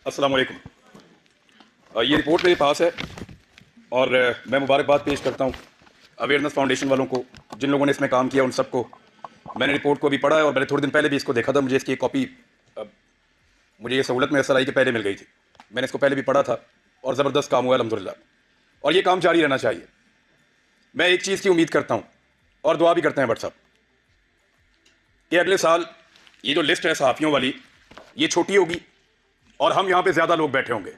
अस्सलाम वालेकुम। ये रिपोर्ट मेरे पास है और मैं मुबारकबाद पेश करता हूँ अवेयरनेस फाउंडेशन वालों को, जिन लोगों ने इसमें काम किया उन सबको। मैंने रिपोर्ट को अभी पढ़ा है और मैंने थोड़े दिन पहले भी इसको देखा था। मुझे इसकी एक कॉपी, मुझे ये सहूलत मैसर आई कि पहले मिल गई थी। मैंने इसको पहले भी पढ़ा था और ज़बरदस्त काम हुआ अल्हम्दुलिल्लाह, और ये काम जारी रहना चाहिए। मैं एक चीज़ की उम्मीद करता हूँ और दुआ भी करते हैं भट्ट साहब कि अगले साल ये जो लिस्ट है सहाफ़ियों वाली, ये छोटी होगी और हम यहाँ पे ज़्यादा लोग बैठे होंगे।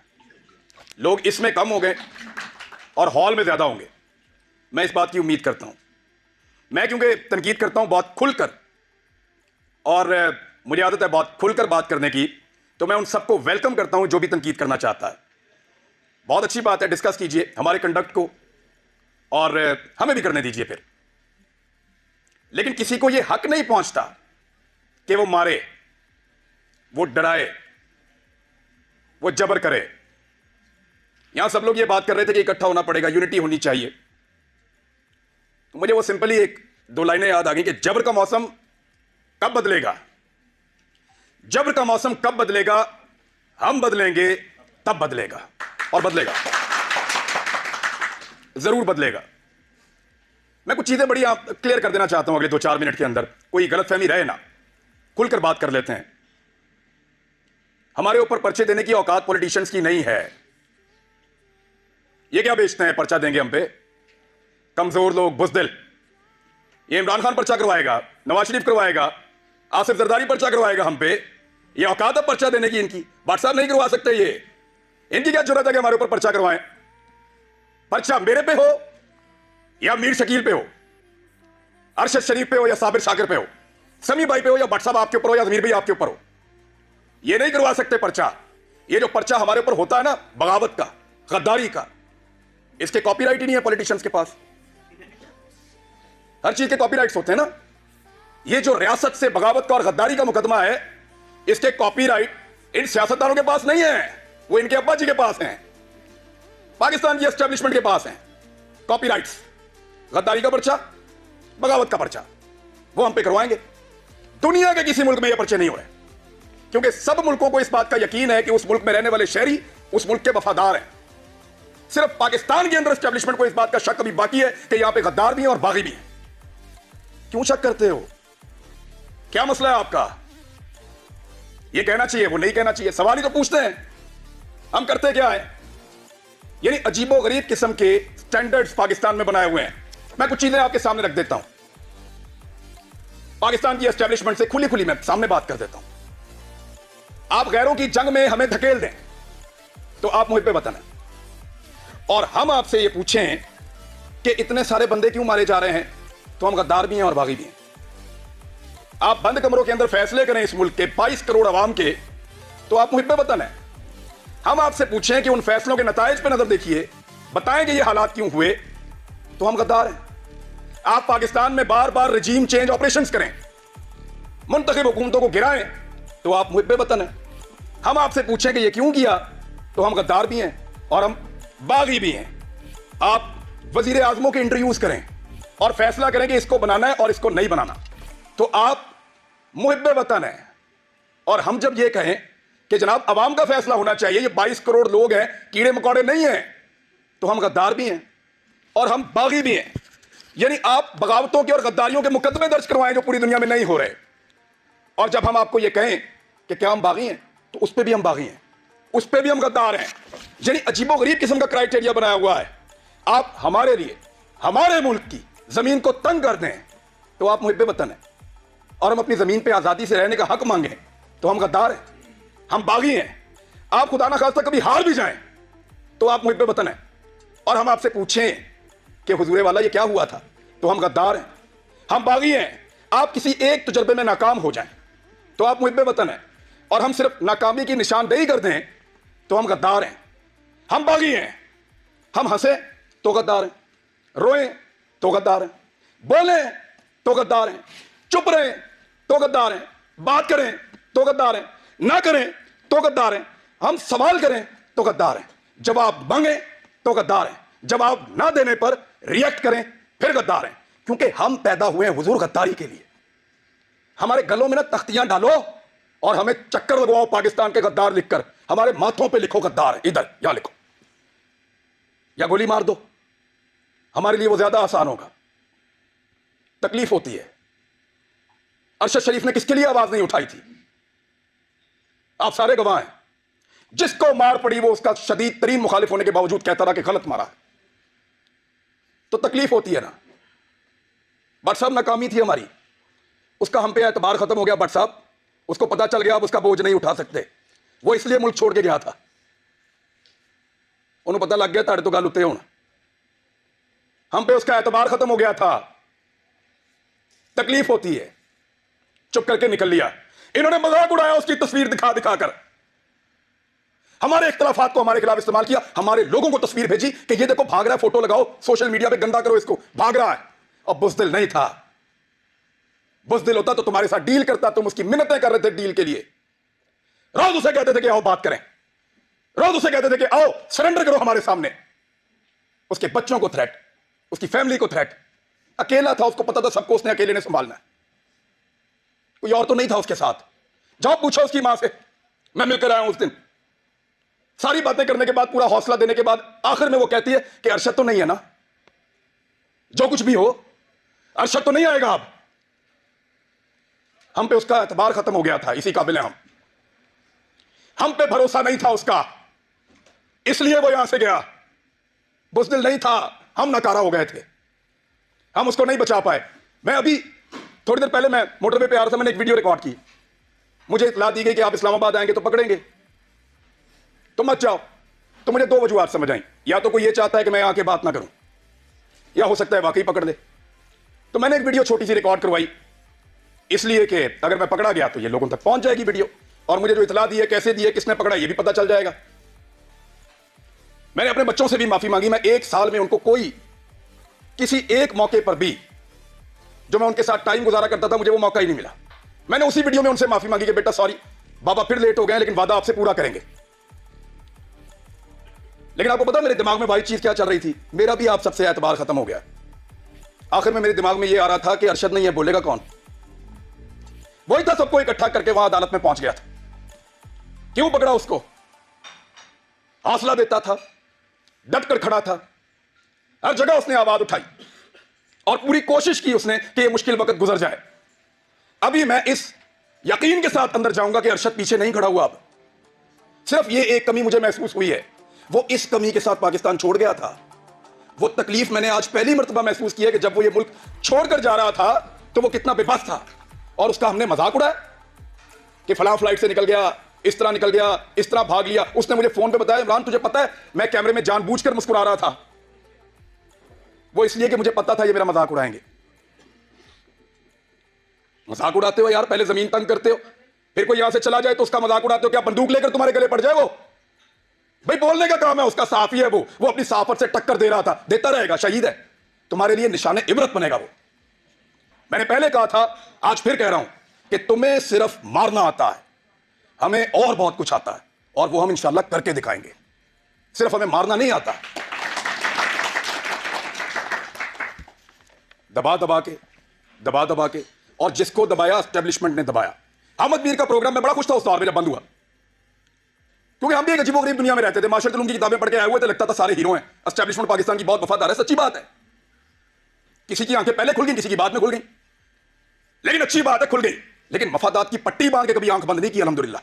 लोग इसमें कम हो गए और हॉल में ज़्यादा होंगे। मैं इस बात की उम्मीद करता हूँ। मैं क्योंकि तनकीद करता हूँ बहुत खुलकर, और मुझे आदत है बहुत खुलकर बात करने की, तो मैं उन सबको वेलकम करता हूँ जो भी तनकीद करना चाहता है। बहुत अच्छी बात है, डिस्कस कीजिए हमारे कंडक्ट को और हमें भी करने दीजिए फिर। लेकिन किसी को यह हक नहीं पहुंचता कि वो मारे, वो डराए, वो जबर करे। यहां सब लोग ये बात कर रहे थे कि इकट्ठा होना पड़ेगा, यूनिटी होनी चाहिए। तो मुझे वो सिंपली एक दो लाइनें याद आ गई कि जबर का मौसम कब बदलेगा, जबर का मौसम कब बदलेगा, हम बदलेंगे तब बदलेगा, और बदलेगा, जरूर बदलेगा। मैं कुछ चीजें बड़ी आप क्लियर कर देना चाहता हूं अगले 2-4 मिनट के अंदर, कोई गलतफहमी रहे ना, खुलकर बात कर लेते हैं। हमारे ऊपर पर्चे देने की औकात पॉलिटिशियंस की नहीं है। ये क्या बेचते हैं, पर्चा देंगे हम पे, कमजोर लोग, बुजदिल। ये इमरान खान पर्चा करवाएगा, नवाज शरीफ करवाएगा, आसिफ जरदारी पर्चा करवाएगा हम पे। ये औकात है पर्चा देने की इनकी? भट्ट साहब नहीं करवा सकते ये। इनकी क्या जरूरत है कि हमारे ऊपर पर्चा करवाएं? पर्चा मेरे पे हो या मीर शकील पे हो, अरशद शरीफ पे हो या साबिर शाकिर पे हो, समी भाई पे हो या भट्ट साहब आपके ऊपर हो या जमीर भाई आपके ऊपर हो, ये नहीं करवा सकते पर्चा। ये जो पर्चा हमारे ऊपर होता है ना, बगावत का, गद्दारी का, इसके कॉपीराइट ही नहीं है पॉलिटिशियंस के पास। हर चीज के कॉपीराइट्स होते हैं ना। ये जो रियासत से बगावत का और गद्दारी का मुकदमा है, इसके कॉपीराइट इन सियासतदानों के पास नहीं है, वो इनके अब्बा जी के पास हैं, पाकिस्तान की एस्टेब्लिशमेंट के पास हैं कॉपीराइट्स। गद्दारी का पर्चा, बगावत का पर्चा, वो हम पे करवाएंगे। दुनिया के किसी मुल्क में ये पर्चे नहीं हो रहे, क्योंकि सब मुल्कों को इस बात का यकीन है कि उस मुल्क में रहने वाले शहरी उस मुल्क के वफादार हैं। सिर्फ पाकिस्तान के अंदर एस्टेब्लिशमेंट को इस बात का शक अभी बाकी है कि यहां पे गद्दार भी हैं और बागी भी हैं। क्यों शक करते हो? क्या मसला है आपका? ये कहना चाहिए, वो नहीं कहना चाहिए, सवाल ही तो पूछते हैं। हम करते क्या है? यानी अजीबो गरीब किस्म के स्टैंडर्ड्स पाकिस्तान में बनाए हुए हैं। मैं कुछ चीजें आपके सामने रख देता हूं, पाकिस्तान की एस्टेब्लिशमेंट से खुली खुली मैं सामने बात कर देता हूं। आप गैरों की जंग में हमें धकेल दें तो आप मुझ पे वतन है, और हम आपसे ये पूछें कि इतने सारे बंदे क्यों मारे जा रहे हैं, तो हम गद्दार भी हैं और बागी भी हैं। आप बंद कमरों के अंदर फैसले करें इस मुल्क के 22 करोड़ आवाम के, तो आप मुझ पे वतन है। हम आपसे पूछें कि उन फैसलों के नताइज पे नजर देखिए, बताएं कि ये हालात क्यों हुए, तो हम गद्दार हैं। आप पाकिस्तान में बार बार रजीम चेंज ऑपरेशंस करें, मुंतखब हुकूमतों को गिराएं, तो आप मुझ पे वतन है। हम आपसे पूछें कि ये क्यों किया, तो हम गद्दार भी हैं और हम बागी भी हैं। आप वजीर आजमों के इंटरव्यूज करें और फैसला करें कि इसको बनाना है और इसको नहीं बनाना, तो आप मुहिब्बे वतन हैं। और हम जब ये कहें कि जनाब अवाम का फैसला होना चाहिए, ये 22 करोड़ लोग हैं, कीड़े मकोड़े नहीं हैं, तो हम गद्दार भी हैं और हम बागी भी हैं। यानी आप बगावतों के और गद्दारियों के मुकदमे दर्ज करवाएं जो पूरी दुनिया में नहीं हो रहे, और जब हम आपको ये कहें कि क्या हम बागी हैं, तो उस पर भी हम बागी हैं, उस पर भी हम गद्दार हैं। यानी अजीबो गरीब किस्म का क्राइटेरिया बनाया हुआ है। आप हमारे लिए, हमारे मुल्क की जमीन को तंग कर दें, तो आप मुहिब्बे वतन हैं, और हम अपनी जमीन पे आजादी से रहने का हक मांगें, तो हम गद्दार हैं, हम बागी हैं। आप खुदा ना खास्ता कभी हार भी जाएं, तो आप मुहिब्बे वतन हैं, और हम आपसे पूछें कि हुजूरे वाला ये क्या हुआ था, तो हम गद्दार हैं, हम बागी हैं। आप किसी एक तजर्बे में नाकाम हो जाएं, तो आप मुहिब्बे वतन हैं, और हम सिर्फ नाकामी की निशानदेही कर दें, तो हम गद्दार हैं, हम बागी हैं। हम हंसे तो गद्दार हैं, रोएं तो गद्दार हैं, बोलें तो गद्दार हैं, चुप रहें तो गद्दार हैं, बात करें तो गद्दार हैं, ना करें तो गद्दार हैं, हम सवाल करें तो गद्दार हैं, जवाब मांगे तो गद्दार हैं, जवाब ना देने पर रिएक्ट करें फिर गद्दार हैं। क्योंकि हम पैदा हुए हैं हुजूर गद्दारी के लिए। हमारे गलों में ना तख्तियां डालो और हमें चक्कर लगवाओ पाकिस्तान के गद्दार लिखकर, हमारे माथों पे लिखो गद्दार, इधर यहां लिखो, या गोली मार दो, हमारे लिए वो ज्यादा आसान होगा। तकलीफ होती है। अरशद शरीफ ने किसके लिए आवाज नहीं उठाई थी? आप सारे गवाह हैं। जिसको मार पड़ी वो उसका शदीद तरीन मुखालिफ होने के बावजूद कहता रहा कि गलत मारा। तो तकलीफ होती है ना। भट्ट साहब नाकामी थी हमारी, उसका हम पे एतबार खत्म हो गया। भट्ट साहब, उसको पता चल गया अब उसका बोझ नहीं उठा सकते, वो इसलिए मुल्क छोड़ के गया था। उन्हें पता लग गया ताड़े तो गल उत्ते होना, हम पे उसका एतबार खत्म हो गया था। तकलीफ होती है। चुप करके निकल लिया। इन्होंने मजाक उड़ाया उसकी तस्वीर दिखा दिखा कर, हमारे इख्तलाफात को हमारे खिलाफ इस्तेमाल किया। हमारे लोगों को तस्वीर भेजी कि ये देखो भाग रहा है, फोटो लगाओ सोशल मीडिया पे, गंदा करो इसको, भाग रहा है। अब बुज़दिल नहीं था। बुज़दिल होता तो तुम्हारे साथ डील करता, तुम उसकी मिन्नतें कर रहे थे डील के लिए। रोज उसे कहते थे कि आओ बात करें, रोज उसे कहते थे कि आओ सरेंडर करो हमारे सामने। उसके बच्चों को थ्रेट, उसकी फैमिली को थ्रेट। अकेला था, उसको पता था सबको उसने अकेले ने संभालना है, कोई और तो नहीं था उसके साथ। जाओ पूछो उसकी मां से, मैं मिलकर आया हूं उस दिन। सारी बातें करने के बाद, पूरा हौसला देने के बाद, आखिर में वो कहती है कि अरशद तो नहीं है ना, जो कुछ भी हो अरशद तो नहीं आएगा। अब हम पे उसका एतबार खत्म हो गया था, इसी काबिल है हम पे भरोसा नहीं था उसका, इसलिए वो यहां से गया। बुज़दिल नहीं था, हम नकारा हो गए थे, हम उसको नहीं बचा पाए। मैं अभी थोड़ी देर पहले मैं मोटरवे पे आ रहा था, मैंने एक वीडियो रिकॉर्ड की। मुझे इत्तला दी गई कि आप इस्लामाबाद आएंगे तो पकड़ेंगे, तो मत जाओ। तो मुझे दो वजूहात समझ आई, या तो कोई ये चाहता है कि मैं आके बात ना करूं, या हो सकता है वाकई पकड़ दे। तो मैंने एक वीडियो छोटी सी रिकॉर्ड करवाई, इसलिए कि अगर मैं पकड़ा गया तो ये लोगों तक पहुंच जाएगी वीडियो, और मुझे जो इत्तला दी है, कैसे दी है, किसने पकड़ा, ये भी पता चल जाएगा। मैंने अपने बच्चों से भी माफी मांगी। मैं एक साल में उनको कोई किसी एक मौके पर भी जो मैं उनके साथ टाइम गुजारा करता था, मुझे वो मौका ही नहीं मिला। मैंने उसी वीडियो में उनसे माफी मांगी कि बेटा सॉरी बाबा, फिर लेट हो गए, लेकिन वादा आपसे पूरा करेंगे। लेकिन आपको पता मेरे दिमाग में भाई चीज क्या चल रही थी? मेरा भी आप सबसे एतबार खत्म हो गया। आखिर में मेरे दिमाग में यह आ रहा था कि अरशद नहीं है, बोलेगा कौन? वही था, सबको इकट्ठा करके वहां अदालत में पहुंच गया था। क्यों पकड़ा उसको? हौसला देता था, डट कर खड़ा था, हर जगह उसने आवाज उठाई और पूरी कोशिश की उसने कि यह मुश्किल वक्त गुजर जाए। अभी मैं इस यकीन के साथ अंदर जाऊंगा कि अरशद पीछे नहीं खड़ा हुआ। अब सिर्फ ये एक कमी मुझे महसूस हुई है, वो इस कमी के साथ पाकिस्तान छोड़ गया था। वो तकलीफ मैंने आज पहली मर्तबा महसूस की है कि जब वो ये मुल्क छोड़कर जा रहा था तो वो कितना बेबस था, और उसका हमने मजाक उड़ाया कि फलां फ्लाइट से निकल गया, इस तरह निकल गया, इस तरह भाग लिया। उसने मुझे फोन पे बताया, इमरान तुझे पता है मैं कैमरे में जानबूझकर मुस्कुरा रहा था, वो इसलिए कि मुझे पता था ये मेरा मजाक उड़ाएंगे। मजाक उड़ाते हो यार, पहले जमीन तंग करते हो, फिर कोई यहां से चला जाए तो उसका मजाक उड़ाते हो। क्या बंदूक लेकर तुम्हारे गले पड़ जाए? वो भाई बोलने का काम है उसका, साफी है वो अपनी साफत से टक्कर दे रहा था, देता रहेगा, शहीद है, तुम्हारे लिए निशाने इबरत बनेगा वो। मैंने पहले कहा था, आज फिर कह रहा हूं कि तुम्हें सिर्फ मारना आता है, हमें और बहुत कुछ आता है, और वो हम इंशाल्लाह करके दिखाएंगे। सिर्फ हमें मारना नहीं आता। दबा दबा के और जिसको दबाया एस्टेब्लिशमेंट ने दबाया। अहमद मीर का प्रोग्राम में बड़ा खुश था उस दौर में जब बंद हुआ, क्योंकि हम भी एक अजीबोगरीब दुनिया में रहते थे। माशरत उलूम की किताबें पढ़ के आए हुए थे, लगता था सारे हीरो हैं। एस्टेब्लिशमेंट पाकिस्तान की बहुत वफादार है, सच्ची बात है। किसी की आंखें पहले खुल गई, किसी की बाद में खुल गई, लेकिन अच्छी बात है खुल गई। लेकिन मफादात की पट्टी बांध के कभी आंख बंद नहीं की अल्हम्दुलिल्लाह।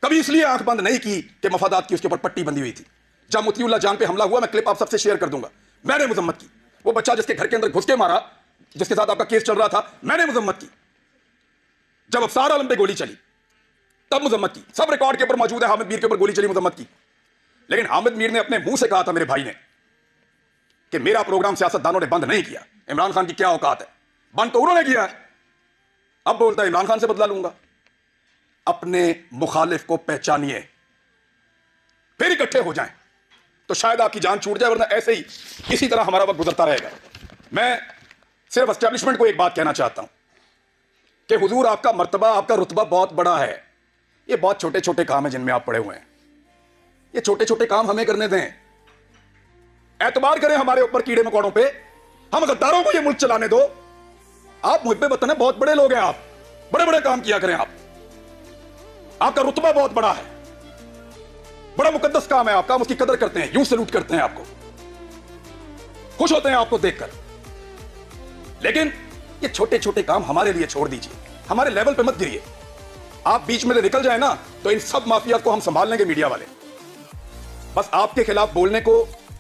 कभी इसलिए आंख बंद नहीं की कि मफादात की उसके ऊपर पट्टी बंधी हुई थी। जब मुतीउल्लाह जान पे हमला हुआ, मैं क्लिप आप सबसे शेयर कर दूंगा, मैंने मजम्मत की। वो बच्चा जिसके घर के अंदर घुस के मारा, जिसके साथ आपका केस चल रहा था, मैंने मजम्मत की। जब अफसार आलम पे गोली चली तब मजम्मत की, सब रिकॉर्ड के ऊपर मौजूद है। हामिद मीर के ऊपर गोली चली, मजम्मत की। लेकिन हामिद मीर ने अपने मुंह से कहा था, मेरे भाई ने, कि मेरा प्रोग्राम सियासतदानों ने बंद नहीं किया। इमरान खान की क्या औकात है, बंद तो उन्होंने किया है। अब बोलता है इमरान खान से बदला लूंगा। अपने मुखालिफ को पहचानिए, फिर इकट्ठे हो जाएं, तो शायद आपकी जान छूट जाए, वरना ऐसे ही इसी तरह हमारा वक्त गुजरता रहेगा। मैं सिर्फ एस्टेब्लिशमेंट को एक बात कहना चाहता हूं कि हुजूर आपका मर्तबा, आपका रुतबा बहुत बड़ा है। ये बहुत छोटे छोटे काम है जिनमें आप पड़े हुए हैं, ये छोटे छोटे काम हमें करने दें। एतबार करें हमारे ऊपर कीड़े मकोड़ों पे, हम गद्दारों को ये मुल्क चलाने दो। आप मुझ पे बताने बहुत बड़े लोग हैं, आप बड़े बड़े काम किया करें। आप, आपका रुतबा बहुत बड़ा है, बड़ा मुकद्दस काम है आपका, हम उसकी कदर करते हैं, यूं सैल्यूट करते हैं आपको, खुश होते हैं आपको देखकर। लेकिन ये छोटे छोटे काम हमारे लिए छोड़ दीजिए, हमारे लेवल पे मत गिरिए। आप बीच में से निकल जाए ना तो इन सब माफिया को हम संभाल लेंगे, मीडिया वाले। बस आपके खिलाफ बोलने को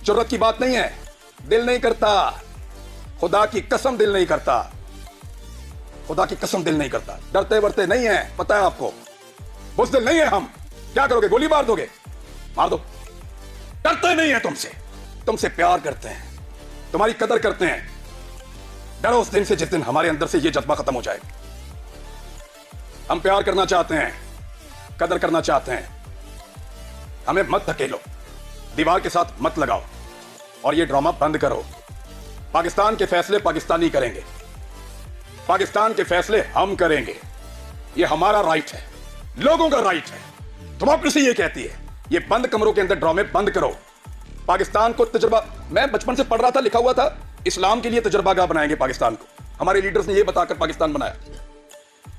जरूरत की बात नहीं है, दिल नहीं करता, खुदा की कसम दिल नहीं करता, खुदा की कसम दिल नहीं करता। डरते वरते नहीं है, पता है आपको, बुज़दिल नहीं है हम। क्या करोगे, गोली मार दोगे, मार दो। डरते नहीं है तुमसे, तुमसे प्यार करते हैं, तुम्हारी कदर करते हैं। डरो उस दिन से जिस दिन हमारे अंदर से ये जज्बा खत्म हो जाए। हम प्यार करना चाहते हैं, कदर करना चाहते हैं, हमें मत धकेलो, दीवार के साथ मत लगाओ और ये ड्रामा बंद करो। पाकिस्तान के फैसले पाकिस्तानी करेंगे, पाकिस्तान के फैसले हम करेंगे। ये हमारा राइट है, लोगों का राइट है, डेमोक्रेसी ये कहती है। ये बंद कमरों के अंदर ड्रामे बंद करो। पाकिस्तान को तजुर्बा, मैं बचपन से पढ़ रहा था, लिखा हुआ था इस्लाम के लिए तजुर्बागाह बनाएंगे पाकिस्तान को। हमारे लीडर्स ने ये बताकर पाकिस्तान बनाया,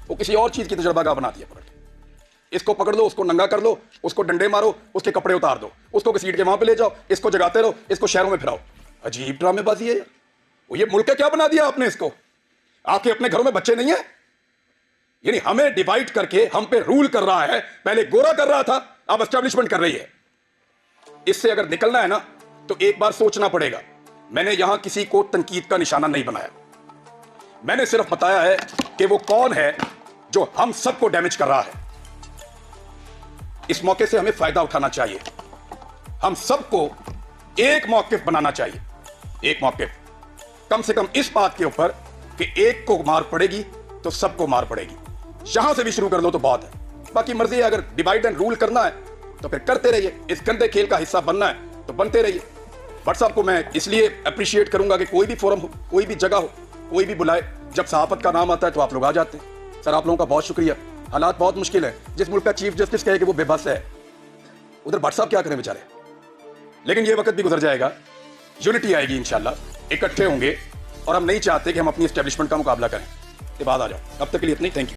वो किसी और चीज की तजुर्बागाह बना दिया। पकड़ के इसको पकड़ लो, उसको नंगा कर लो, उसको डंडे मारो, उसके कपड़े उतार दो, उसको घसीट के वहां पे ले जाओ, इसको जगाते रहो, इसको शहरों में फिराओ। अजीब ड्रामेबाजी है यार। ये मुल्क क्या बना दिया आपने इसको? आपके अपने घरों में बच्चे नहीं है? यानी हमें डिवाइड करके हम पे रूल कर रहा है। पहले गोरा कर रहा था, अब एस्टेब्लिशमेंट कर रही है। इससे अगर निकलना है ना तो एक बार सोचना पड़ेगा। मैंने यहां किसी को तनकीद का निशाना नहीं बनाया, मैंने सिर्फ बताया है कि वो कौन है जो हम सबको डैमेज कर रहा है। इस मौके से हमें फायदा उठाना चाहिए, हम सबको एक मौकिफ बनाना चाहिए। एक मौकिफ कम से कम इस बात के ऊपर कि एक को मार पड़ेगी तो सबको मार पड़ेगी। यहां से भी शुरू कर दो तो बहुत है। बाकी मर्जी है, अगर डिवाइड एंड रूल करना है तो फिर करते रहिए। इस गंदे खेल का हिस्सा बनना है तो बनते रहिए। व्हाट्सएप को मैं इसलिए अप्रिशिएट करूंगा कि कोई भी फोरम हो, कोई भी जगह हो, कोई भी बुलाए, जब सहाफत का नाम आता है तो आप लोग आ जाते हैं। सर आप लोगों का बहुत शुक्रिया। हालात बहुत मुश्किल है, जिस मुल्क का चीफ जस्टिस कहे कि वो बेबस है, उधर व्हाट्सएप क्या करें बेचारे। लेकिन ये वक्त भी गुजर जाएगा, यूनिटी आएगी इंशाल्लाह, इकट्ठे होंगे। और हम नहीं चाहते कि हम अपनी एस्टेब्लिशमेंट का मुकाबला करें। ये बात आ जाओ, अब तक के लिए इतनी, थैंक यू।